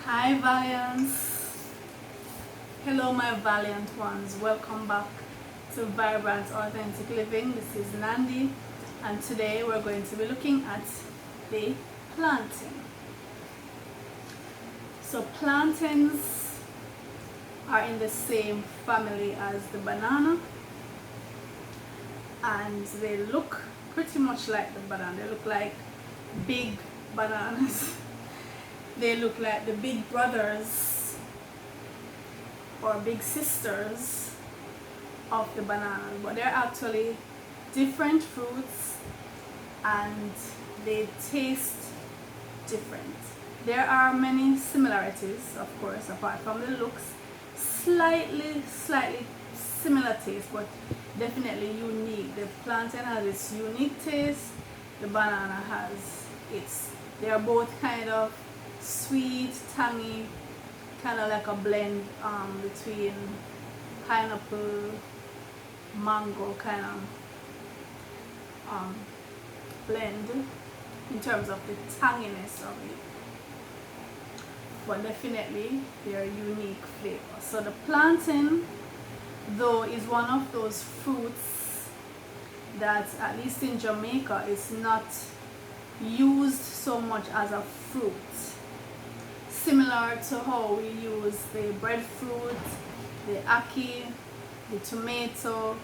Hi Valiants! Hello my valiant ones, welcome back to Vibrant Authentic Living. This is Nandi and today we're going to be looking at the plantain. So plantains are in the same family as the banana and they look pretty much like the banana. They look like big bananas. They look like the big brothers or big sisters of the banana, but they're actually different fruits and they taste different. There are many similarities, of course, apart from the looks. Slightly similar taste, but definitely unique. The plantain has its unique taste, the banana has its. They are both kind of sweet, tangy, kind of like a blend between pineapple, mango kind of blend in terms of the tanginess of it, but definitely their unique flavor. So the plantain though is one of those fruits that at least in Jamaica is not used so much as a fruit, similar to how we use the breadfruit, the ackee, the tomato,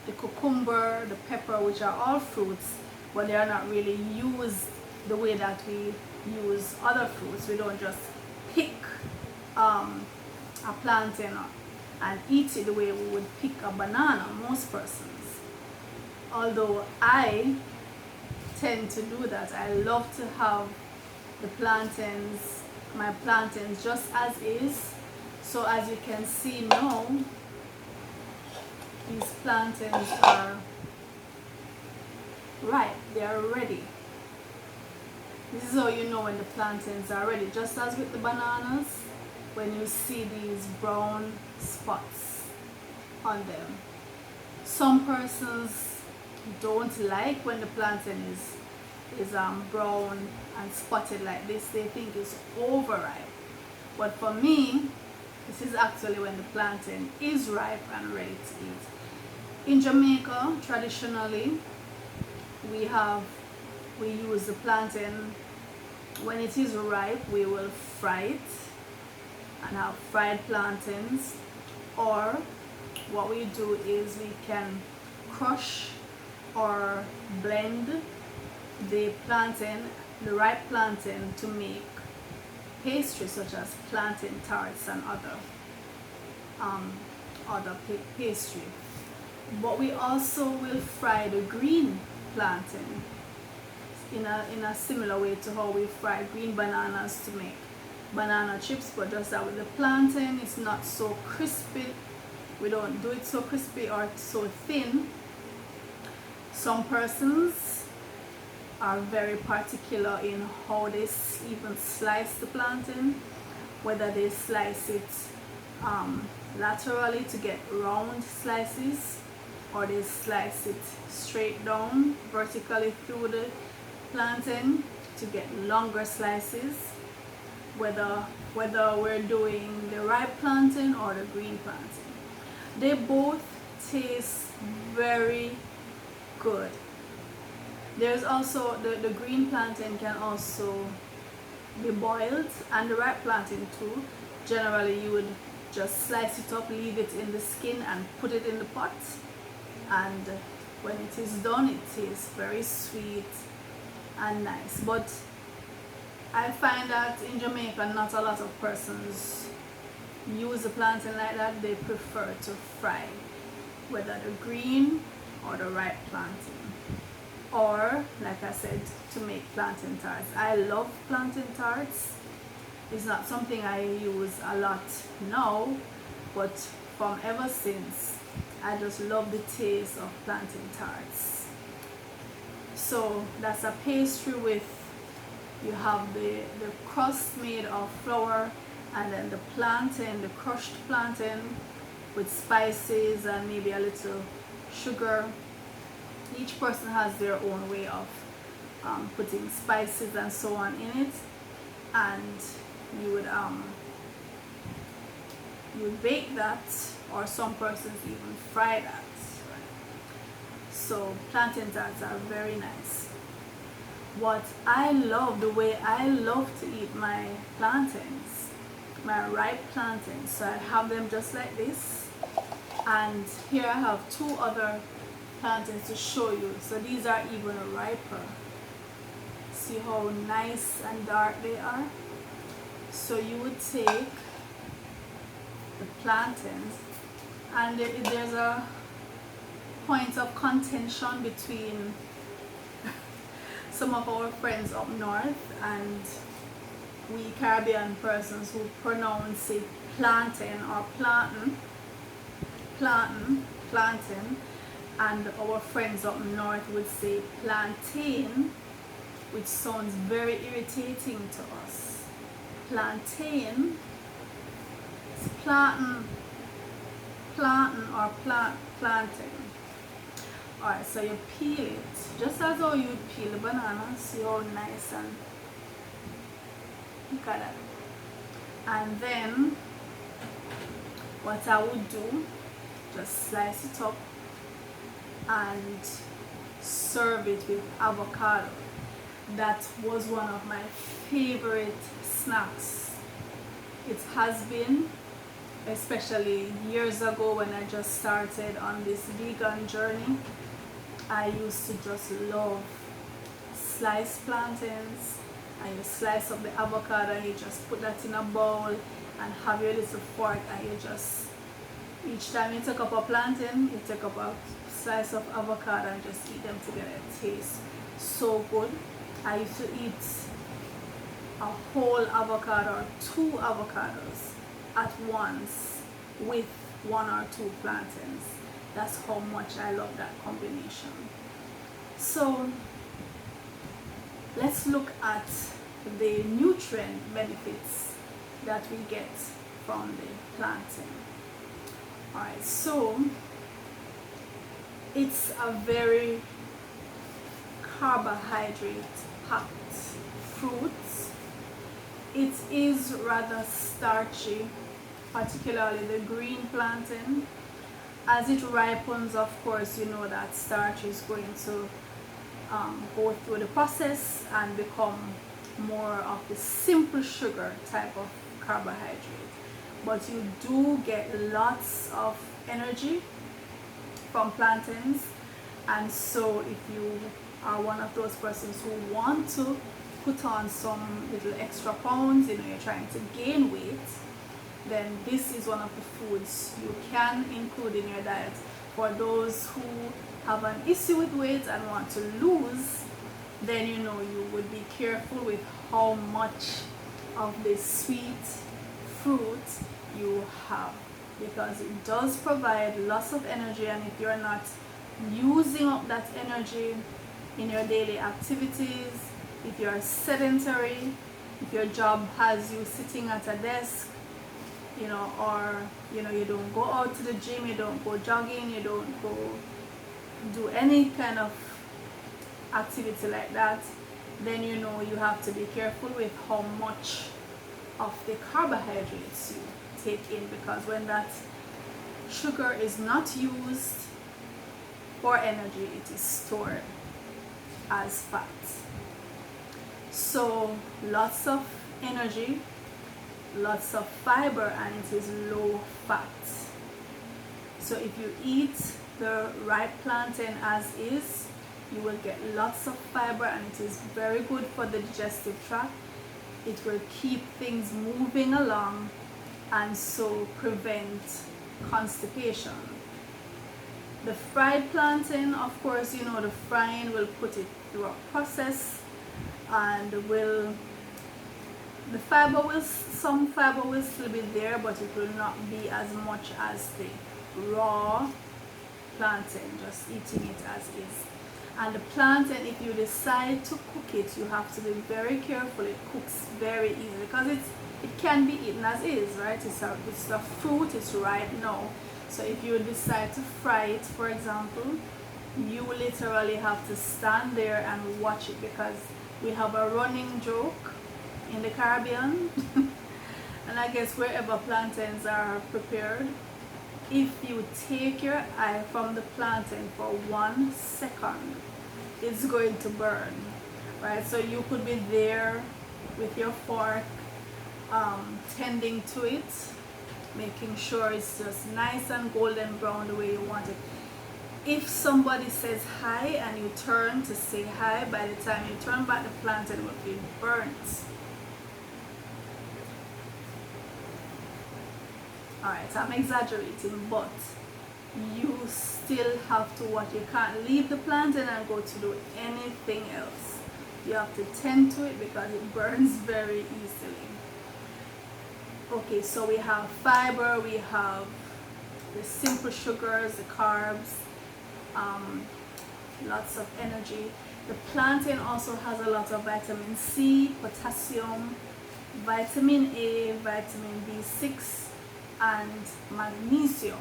the cucumber, the pepper, which are all fruits, but they are not really used the way that we use other fruits. We don't just pick a plantain and eat it the way we would pick a banana, most persons. Although I tend to do that. I love to have the plantains, my plantains just as is. So as you can see now, these plantains are ripe, they are ready. This is how you know when the plantains are ready, just as with the bananas, when you see these brown spots on them. Some persons don't like when the plantain is brown and spotted like this. They think it's overripe, but for me this is actually when the plantain is ripe and ready to eat. In Jamaica, traditionally we use the plantain. When it is ripe, we will fry it and have fried plantains, or what we do is we can crush or blend the plantain, the ripe plantain, to make pastry such as plantain tarts and other pastry. But we also will fry the green plantain in a similar way to how we fry green bananas to make banana chips, but just that with the plantain it's not so crispy. We don't do it so crispy or so thin. Some persons are very particular in how they even slice the plantain, whether they slice it laterally to get round slices, or they slice it straight down vertically through the plantain to get longer slices, whether we're doing the ripe plantain or the green plantain. They both taste very good. There's also the green plantain can also be boiled, and the ripe plantain too. Generally you would just slice it up, leave it in the skin and put it in the pot, and when it is done it tastes very sweet and nice. But I find that in Jamaica not a lot of persons use the plantain like that. They prefer to fry whether the green or the ripe plantain, or like I said, to make plantain tarts. I love plantain tarts. It's not something I use a lot now, but from ever since I just love the taste of plantain tarts. So that's a pastry with, you have the crust made of flour, and then the plantain, the crushed plantain with spices and maybe a little sugar. Each person has their own way of putting spices and so on in it, and you would bake that, or some persons even fry that. So plantain tarts are very nice. What I love, the way I love to eat my plantains, my ripe plantains, so I have them just like this, and here I have two other plantains to show you. So these are even riper. See how nice and dark they are? So you would take the plantains, and there's a point of contention between some of our friends up north and we Caribbean persons who pronounce it plantain or plantain, and our friends up north would say plantain, which sounds very irritating to us. Plantain, plantain or plantain. Alright, so you peel it just as how you would peel a banana. See how nice, and look at that. And then what I would do, just slice it up and serve it with avocado. That was one of my favorite snacks. It has been, especially years ago when I just started on this vegan journey. I used to just love sliced plantains, and you slice up the avocado and you just put that in a bowl and have your little fork, and you just, each time you take up a plantain, you take up a slice of avocado and just eat them together. It tastes so good. I used to eat a whole avocado or two avocados at once with one or two plantains. That's how much I love that combination. So let's look at the nutrient benefits that we get from the plantain. Alright, so it's a very carbohydrate packed fruit. It is rather starchy, particularly the green plantain. As it ripens, of course, you know that starch is going to go through the process and become more of the simple sugar type of carbohydrate. But you do get lots of energy from plantains, and so if you are one of those persons who want to put on some little extra pounds, you know, you're trying to gain weight, then this is one of the foods you can include in your diet. For those who have an issue with weight and want to lose, then you know you would be careful with how much of this sweet fruit you have, because it does provide lots of energy, and if you're not using up that energy in your daily activities, if you're sedentary, if your job has you sitting at a desk, you know, or you know, you don't go out to the gym, you don't go jogging, you don't go do any kind of activity like that, then you know you have to be careful with how much of the carbohydrates you take in, because when that sugar is not used for energy, it is stored as fat. So lots of energy, lots of fiber, and it is low fat. So if you eat the ripe plantain as is, you will get lots of fiber, and it is very good for the digestive tract. It will keep things moving along and so prevent constipation. The fried plantain, of course, you know, the frying will put it through a process, and some fiber will still be there, but it will not be as much as the raw plantain, just eating it as is. And the plantain, if you decide to cook it, you have to be very careful. It cooks very easily because it can be eaten as is, right? It's a fruit, it's ripe now. So if you decide to fry it, for example, you literally have to stand there and watch it, because we have a running joke in the Caribbean And I guess wherever plantains are prepared, if you take your eye from the plantain for 1 second, it's going to burn, right? So you could be there with your fork, tending to it, making sure it's just nice and golden brown the way you want it. If somebody says hi and you turn to say hi, by the time you turn back, the plantain will be burnt. Alright, I'm exaggerating, but you still have to watch. You can't leave the plantain and go to do anything else. You have to tend to it because it burns very easily. Okay, so we have fiber, we have the simple sugars, the carbs, lots of energy. The plantain also has a lot of vitamin C, potassium, vitamin A, vitamin B6, and magnesium.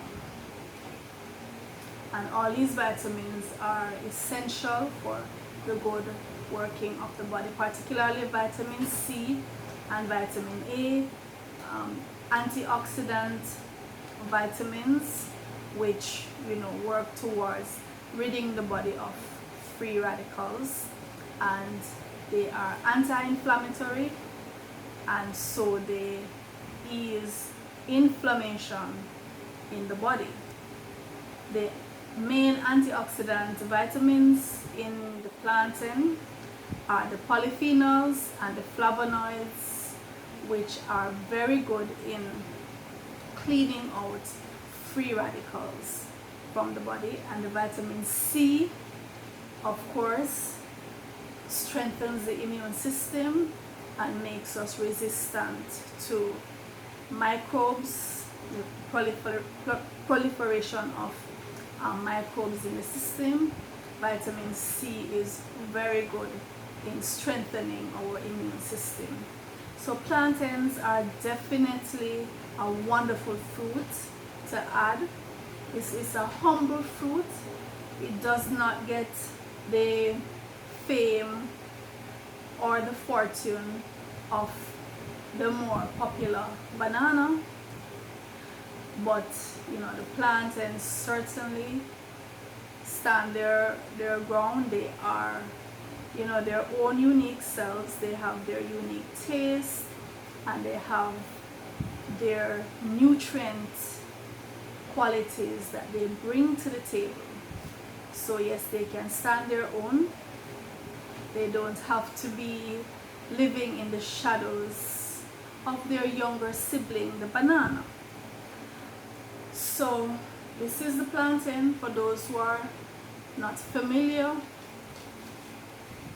And all these vitamins are essential for the good working of the body, particularly vitamin C and vitamin A, antioxidant vitamins, which work towards ridding the body of free radicals, and they are anti-inflammatory, and so they ease inflammation in the body. The main antioxidant vitamins in the plantain are the polyphenols and the flavonoids, which are very good in cleaning out free radicals from the body. And the vitamin C, of course, strengthens the immune system and makes us resistant to microbes, the proliferation of microbes in the system. Vitamin C is very good in strengthening our immune system. So plantains are definitely a wonderful fruit to add. This is a humble fruit. It does not get the fame or the fortune of the more popular banana, but the plantains certainly stand their ground. They are their own unique selves. They have their unique taste, and they have their nutrient qualities that they bring to the table. So yes, they can stand their own. They don't have to be living in the shadows of their younger sibling, the banana. So this is the plantain. For those who are not familiar,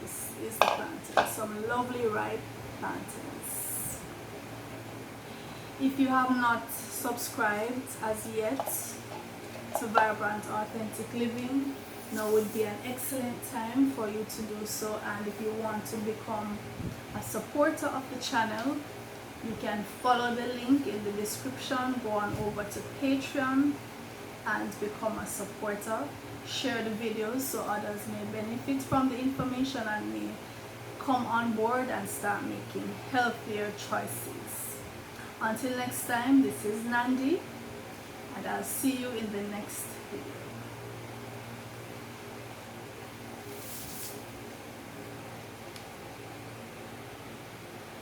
this is the plantain. Some lovely ripe plantains. If you have not subscribed as yet to Vibrant Authentic Living, now would be an excellent time for you to do so. And if you want to become a supporter of the channel, you can follow the link in the description, go on over to Patreon and become a supporter. Share the videos so others may benefit from the information and may come on board and start making healthier choices. Until next time, this is Nandi, and I'll see you in the next video.